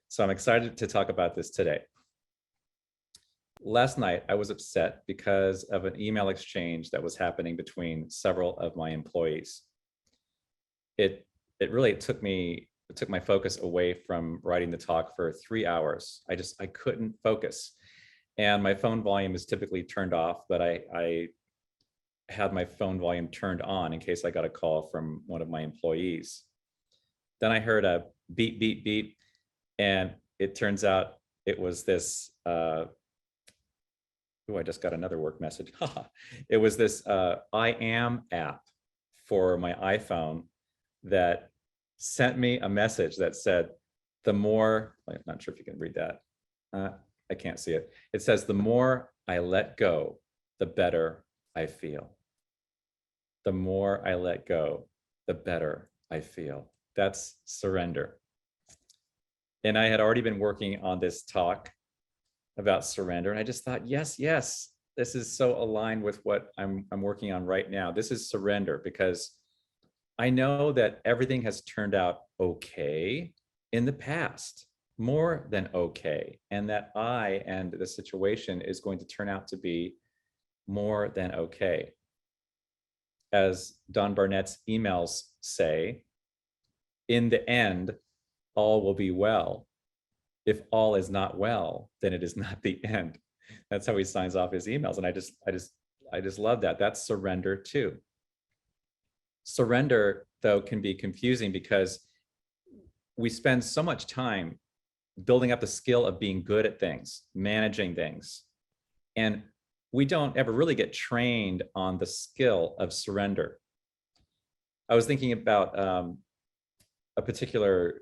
So I'm excited to talk about this today. Last night, I was upset because of an email exchange that was happening between several of my employees. It really took my focus away from writing the talk for 3 hours. I couldn't focus. And my phone volume is typically turned off, but I had my phone volume turned on in case I got a call from one of my employees. Then I heard a beep, beep, beep. And it turns out it was this, I just got another work message. It was this I Am app for my iPhone that sent me a message that said, I'm not sure if you can read that. I can't see it. It says, the more I let go, the better I feel. The more I let go, the better I feel. That's surrender. And I had already been working on this talk about surrender. And I just thought, yes, this is so aligned with what I'm working on right now. This is surrender, because I know that everything has turned out okay in the past, more than okay, and that I and the situation is going to turn out to be more than okay. As Don Barnett's emails say, in the end, all will be well. If all is not well, then it is not the end. That's how he signs off his emails. And I just love that. That's surrender too. Surrender, though, can be confusing because we spend so much time building up the skill of being good at things, managing things. And we don't ever really get trained on the skill of surrender. I was thinking about a particular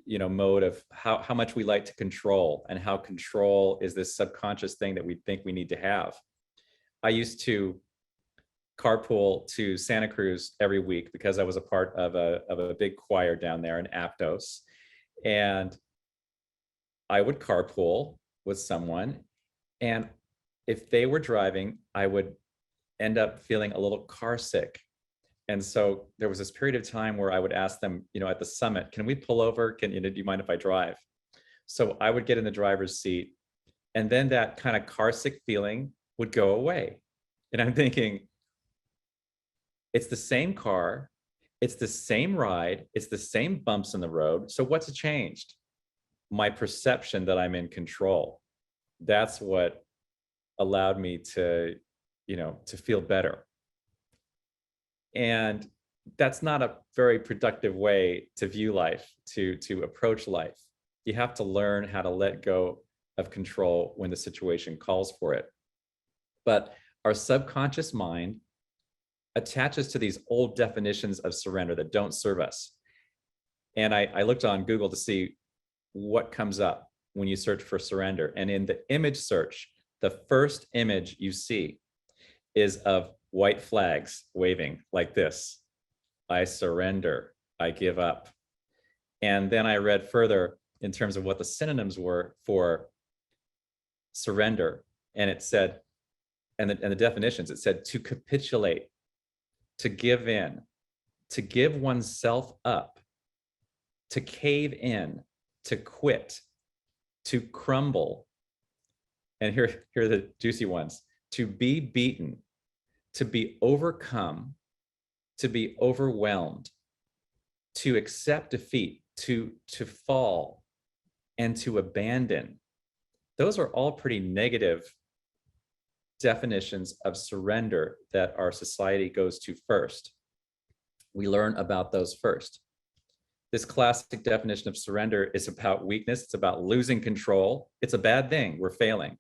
mode of how much we like to control, and how control is this subconscious thing that we think we need to have. I used to carpool to Santa Cruz every week because I was a part of a big choir down there in Aptos. And I would carpool with someone, and if they were driving, I would end up feeling a little car sick. And so there was this period of time where I would ask them, at the summit, can we pull over? Do you mind if I drive? So I would get in the driver's seat, and then that kind of car sick feeling would go away. And I'm thinking, it's the same car, it's the same ride, it's the same bumps in the road. So what's changed? My perception that I'm in control. That's what allowed me to feel better. And that's not a very productive way to view life, to approach life. You have to learn how to let go of control when the situation calls for it. But our subconscious mind attaches to these old definitions of surrender that don't serve us. And I looked on Google to see what comes up when you search for surrender. And in the image search, the first image you see is of white flags waving like this. I surrender, I give up. And then I read further in terms of what the synonyms were for surrender. And it said, and the definitions, it said to capitulate, to give in, to give oneself up, to cave in, to quit, to crumble. And here are the juicy ones: to be beaten, to be overcome, to be overwhelmed, to accept defeat, to fall, and to abandon. Those are all pretty negative definitions of surrender that our society goes to first. We learn about those first. This classic definition of surrender is about weakness. It's about losing control. It's a bad thing. We're failing.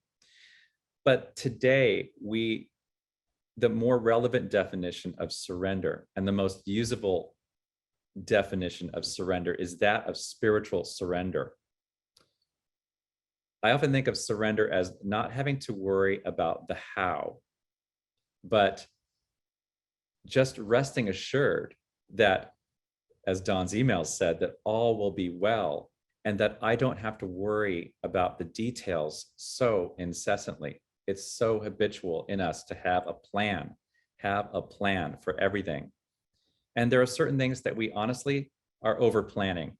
But today, the more relevant definition of surrender and the most usable definition of surrender is that of spiritual surrender. I often think of surrender as not having to worry about the how, but just resting assured that, as Don's email said, that all will be well, and that I don't have to worry about the details so incessantly. It's so habitual in us to have a plan for everything. And there are certain things that we honestly are over planning.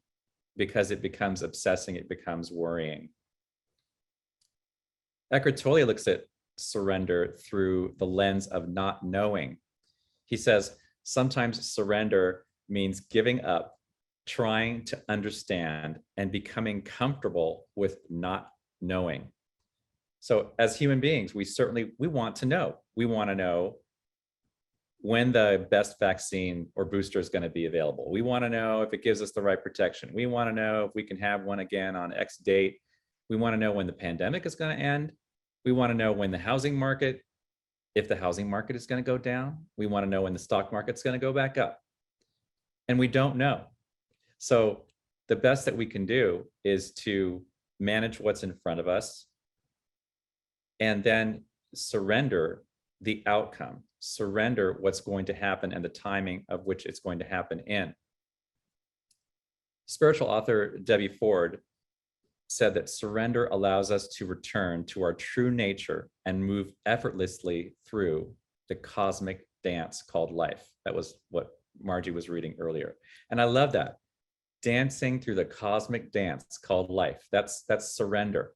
because it becomes obsessing, it becomes worrying. Eckhart Tolle looks at surrender through the lens of not knowing. He says, sometimes surrender means giving up, trying to understand, and becoming comfortable with not knowing. So as human beings, we want to know. We want to know when the best vaccine or booster is going to be available. We want to know if it gives us the right protection. We want to know if we can have one again on X date. We want to know when the pandemic is going to end. We want to know when the housing market, if the housing market is going to go down. We want to know when the stock market's going to go back up. And we don't know. So the best that we can do is to manage what's in front of us and then surrender the outcome, surrender what's going to happen and the timing of which it's going to happen in. Spiritual author Debbie Ford said that surrender allows us to return to our true nature and move effortlessly through the cosmic dance called life. That was what Margie was reading earlier. And I love that. Dancing through the cosmic dance called life. That's surrender.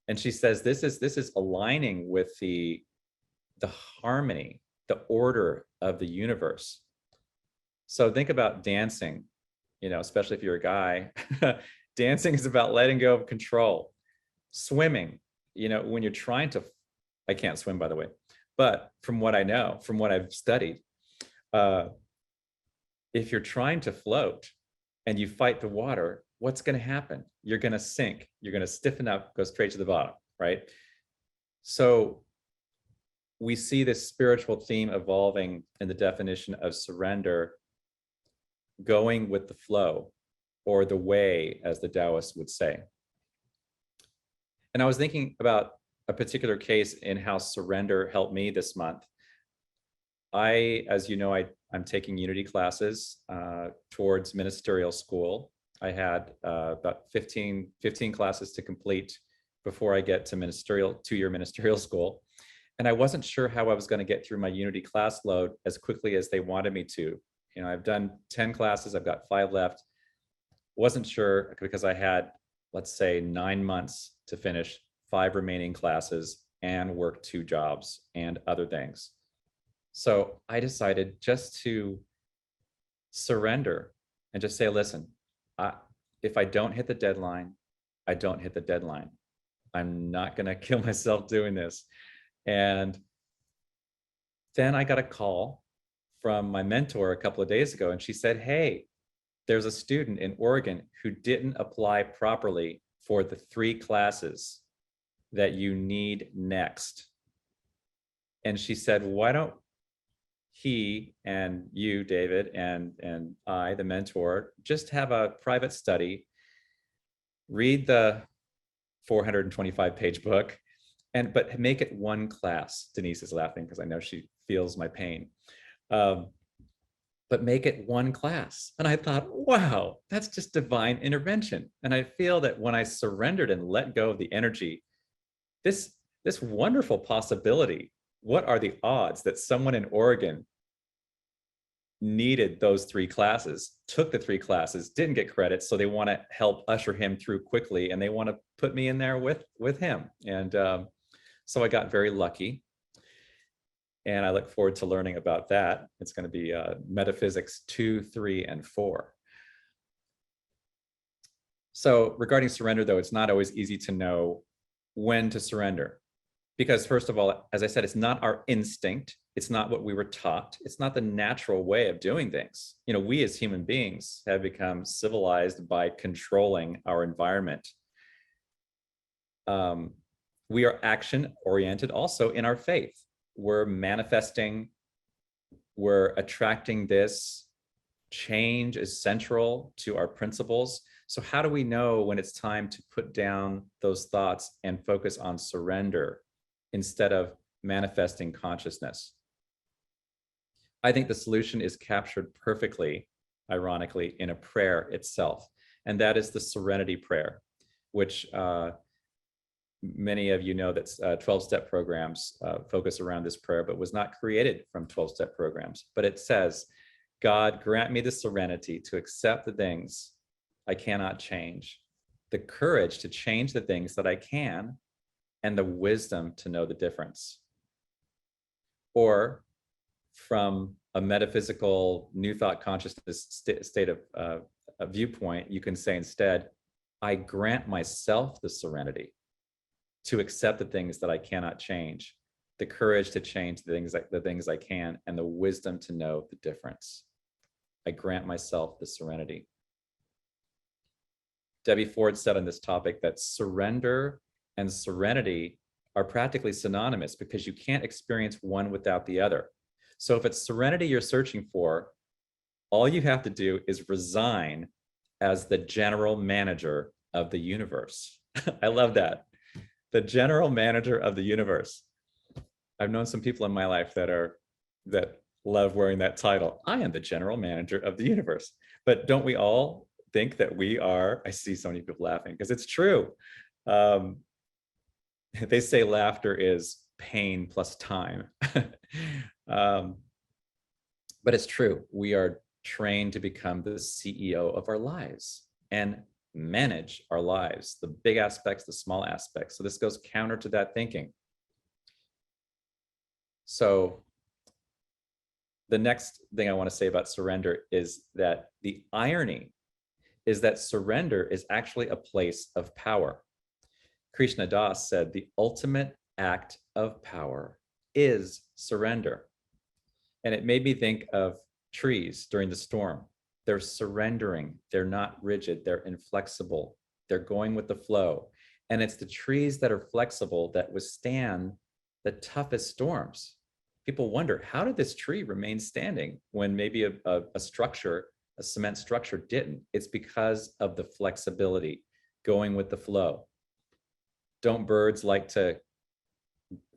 And she says this is aligning with the harmony, the order of the universe. So think about dancing, especially if you're a guy. Dancing is about letting go of control. Swimming, when you're trying to, I can't swim, by the way, but from what I know, from what I've studied, if you're trying to float and you fight the water, what's going to happen? You're going to sink. You're going to stiffen up, go straight to the bottom, right? So we see this spiritual theme evolving in the definition of surrender, going with the flow, or the way, as the Taoists would say. And I was thinking about a particular case in how surrender helped me this month. As you know, I'm taking Unity classes towards ministerial school. I had about 15 classes to complete before I get to two-year ministerial school. And I wasn't sure how I was going to get through my Unity class load as quickly as they wanted me to. I've done 10 classes, I've got 5 left. Wasn't sure because I had, let's say, 9 months to finish 5 remaining classes and work 2 jobs and other things. So I decided just to surrender and just say, listen, if I don't hit the deadline, I don't hit the deadline. I'm not going to kill myself doing this. And then I got a call from my mentor a couple of days ago, and she said, hey, there's a student in Oregon who didn't apply properly for the 3 classes that you need next. And she said, why don't he and you, David, and I, the mentor, just have a private study, read the 425-page book, but make it 1 class. Denise is laughing because I know she feels my pain. But make it 1 class. And I thought, wow, that's just divine intervention. And I feel that when I surrendered and let go of the energy, this wonderful possibility, what are the odds that someone in Oregon needed those 3 classes, took the 3 classes, didn't get credit, so they want to help usher him through quickly, and they want to put me in there with him. And so I got very lucky. And I look forward to learning about that. It's going to be Metaphysics 2, 3, and 4. So regarding surrender, though, it's not always easy to know when to surrender. Because first of all, as I said, it's not our instinct. It's not what we were taught. It's not the natural way of doing things. We as human beings have become civilized by controlling our environment. We are action-oriented also in our faith. We're manifesting, we're attracting this. Change is central to our principles. So how do we know when it's time to put down those thoughts and focus on surrender instead of manifesting consciousness? I think the solution is captured perfectly, ironically, in a prayer itself. And that is the Serenity Prayer, which many of you know that 12-step programs focus around this prayer, but was not created from 12-step programs. But it says, God, grant me the serenity to accept the things I cannot change, the courage to change the things that I can, and the wisdom to know the difference. Or from a metaphysical new thought consciousness state of a viewpoint, you can say instead, I grant myself the serenity to accept the things that I cannot change, the courage to change the things I can, and the wisdom to know the difference. I grant myself the serenity. Debbie Ford said on this topic that surrender and serenity are practically synonymous because you can't experience one without the other. So if it's serenity you're searching for, all you have to do is resign as the general manager of the universe. I love that. The general manager of the universe. I've known some people in my life that love wearing that title. I am the general manager of the universe. But don't we all think that we are? I see so many people laughing because it's true. They say laughter is pain plus time. But it's true. We are trained to become the CEO of our lives and manage our lives, the big aspects, the small aspects. So this goes counter to that thinking. So the next thing I want to say about surrender is that the irony is that surrender is actually a place of power. Krishna Das said, the ultimate act of power is surrender. And it made me think of trees during the storm. They're surrendering. They're not rigid. They're inflexible. They're going with the flow. And it's the trees that are flexible that withstand the toughest storms. People wonder, how did this tree remain standing when maybe a structure, a cement structure didn't? It's because of the flexibility, going with the flow. Don't birds like to,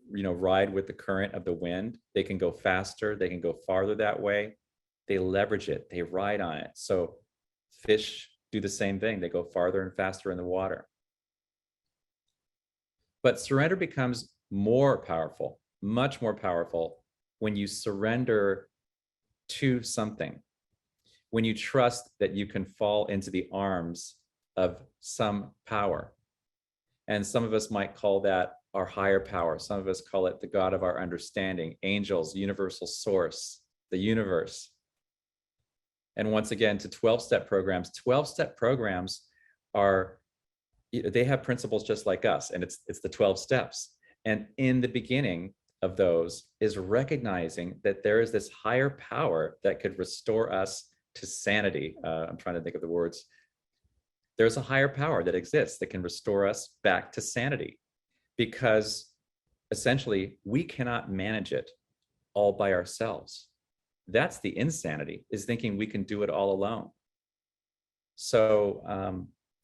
ride with the current of the wind? They can go faster, they can go farther that way. They leverage it, they ride on it. So fish do the same thing. They go farther and faster in the water. But surrender becomes more powerful, much more powerful, when you surrender to something, when you trust that you can fall into the arms of some power. And some of us might call that our higher power. Some of us call it the God of our understanding, angels, universal source, the universe. And once again, to 12-step programs. 12-step programs they have principles just like us, and it's the 12 steps. And in the beginning of those is recognizing that there is this higher power that could restore us to sanity. I'm trying to think of the words. There's a higher power that exists that can restore us back to sanity, because essentially we cannot manage it all by ourselves. That's the insanity, is thinking we can do it all alone. So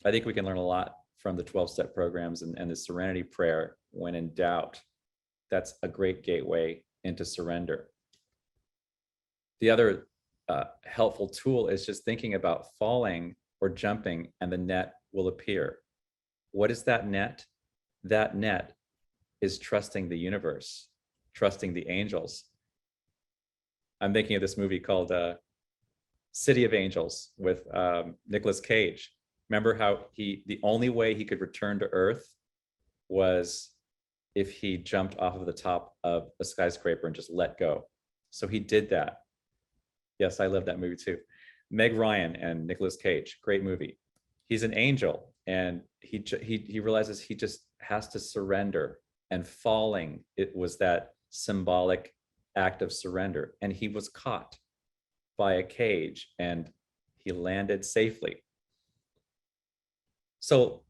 I think we can learn a lot from the 12-step programs and the Serenity Prayer. When in doubt, that's a great gateway into surrender. The other helpful tool is just thinking about falling or jumping, and the net will appear. What is that net? That net is trusting the universe, trusting the angels. I'm thinking of this movie called City of Angels with Nicolas Cage. Remember how the only way he could return to Earth was if he jumped off of the top of a skyscraper and just let go. So he did that. Yes, I love that movie too. Meg Ryan and Nicolas Cage, great movie. He's an angel, and he realizes he just has to surrender, and falling, it was that symbolic act of surrender. And he was caught by a cage and he landed safely. So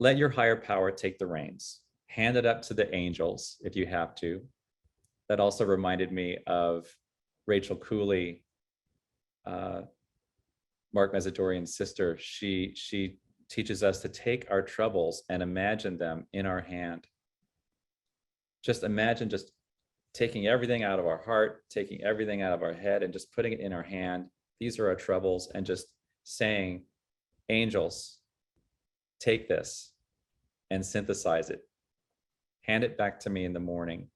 let your higher power take the reins. Hand it up to the angels if you have to. That also reminded me of Rachel Cooley, Mark Mesidorian's sister. She teaches us to take our troubles and imagine them in our hand. Just imagine just taking everything out of our heart, taking everything out of our head, and just putting it in our hand. These are our troubles, and just saying, angels, take this and synthesize it. Hand it back to me in the morning.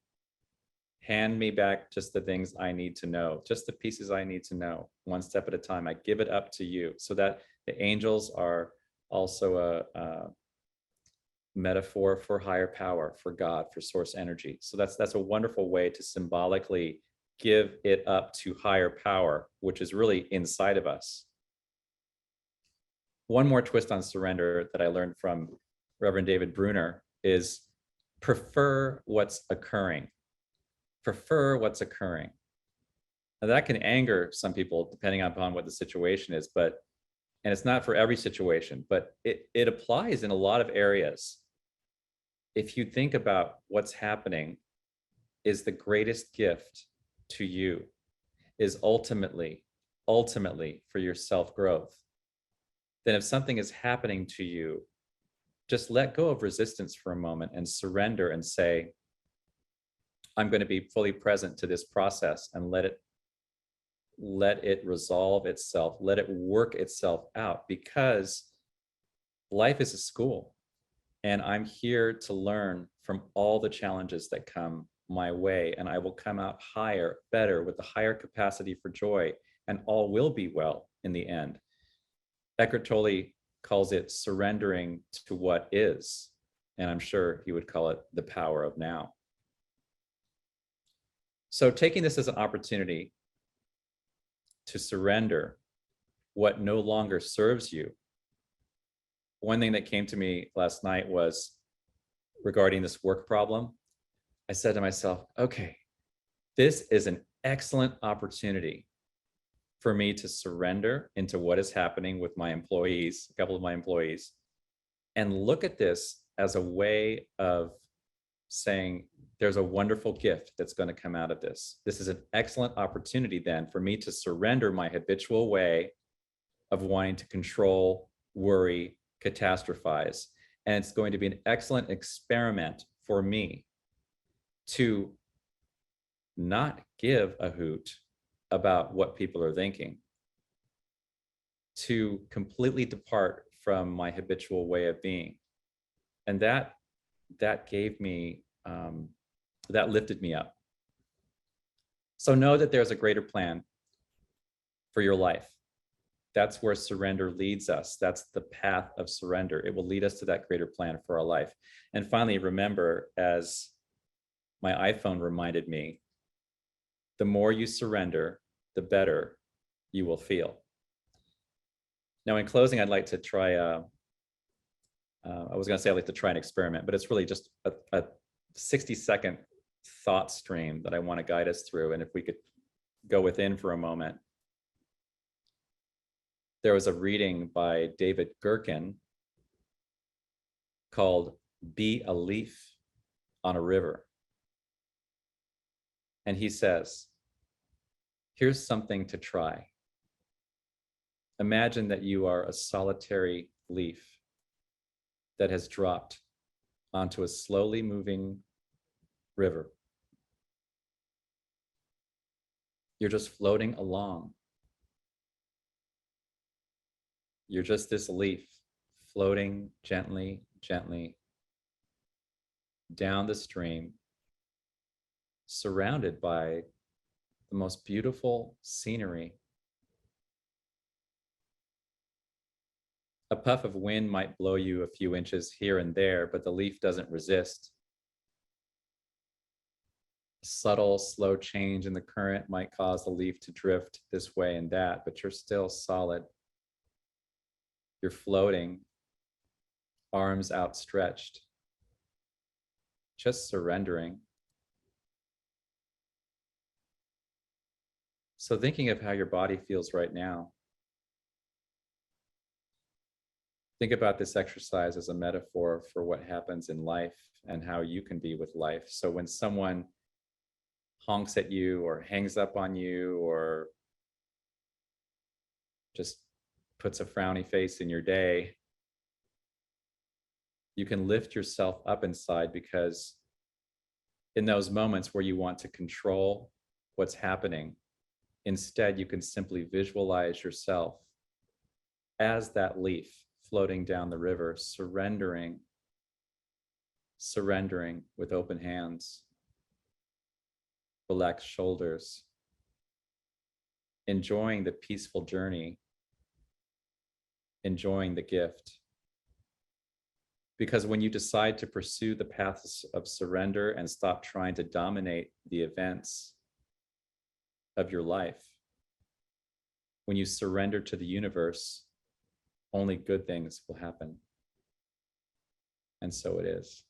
Hand me back just the things I need to know, just the pieces I need to know, one step at a time. I give it up to you. So that the angels are also a metaphor for higher power, for God, for source energy. So that's a wonderful way to symbolically give it up to higher power, which is really inside of us. One more twist on surrender that I learned from Reverend David Bruner is prefer what's occurring. Prefer what's occurring. Now that can anger some people depending upon what the situation is, and it's not for every situation, but it applies in a lot of areas. If you think about what's happening is the greatest gift to you, is ultimately for your self-growth, then if something is happening to you, just let go of resistance for a moment and surrender and say, I'm going to be fully present to this process and let it resolve itself, let it work itself out, because life is a school and I'm here to learn from all the challenges that come my way, and I will come out higher, better, with a higher capacity for joy, and all will be well in the end. Eckhart Tolle calls it surrendering to what is, and I'm sure he would call it the power of now. So taking this as an opportunity to surrender what no longer serves you. One thing that came to me last night was regarding this work problem. I said to myself, okay, this is an excellent opportunity for me to surrender into what is happening with my employees, a couple of my employees, and look at this as a way of saying, there's a wonderful gift that's going to come out of this. This is an excellent opportunity then for me to surrender my habitual way of wanting to control, worry, catastrophize. And it's going to be an excellent experiment for me to not give a hoot about what people are thinking, to completely depart from my habitual way of being. And that gave me, that lifted me up. So know that there's a greater plan for your life. That's where surrender leads us. That's the path of surrender. It will lead us to that greater plan for our life. And finally, remember, as my iPhone reminded me, the more you surrender, the better you will feel. Now, in closing, I'd like to try I was going to say I'd like to try an experiment, but it's really just a 60-second thought stream that I want to guide us through. And if we could go within for a moment. There was a reading by David Gherkin called Be a Leaf on a River. And he says, here's something to try. Imagine that you are a solitary leaf that has dropped onto a slowly moving river. You're just floating along. You're just this leaf floating gently, gently down the stream, surrounded by the most beautiful scenery. A puff of wind might blow you a few inches here and there, but the leaf doesn't resist. A subtle, slow change in the current might cause the leaf to drift this way and that, but you're still solid. You're floating, arms outstretched, just surrendering. So thinking of how your body feels right now, think about this exercise as a metaphor for what happens in life and how you can be with life. So when someone honks at you or hangs up on you or just puts a frowny face in your day, you can lift yourself up inside, because in those moments where you want to control what's happening, instead you can simply visualize yourself as that leaf floating down the river, surrendering with open hands. relaxed shoulders, enjoying the peaceful journey, enjoying the gift. Because when you decide to pursue the paths of surrender and stop trying to dominate the events of your life, when you surrender to the universe, only good things will happen. And so it is.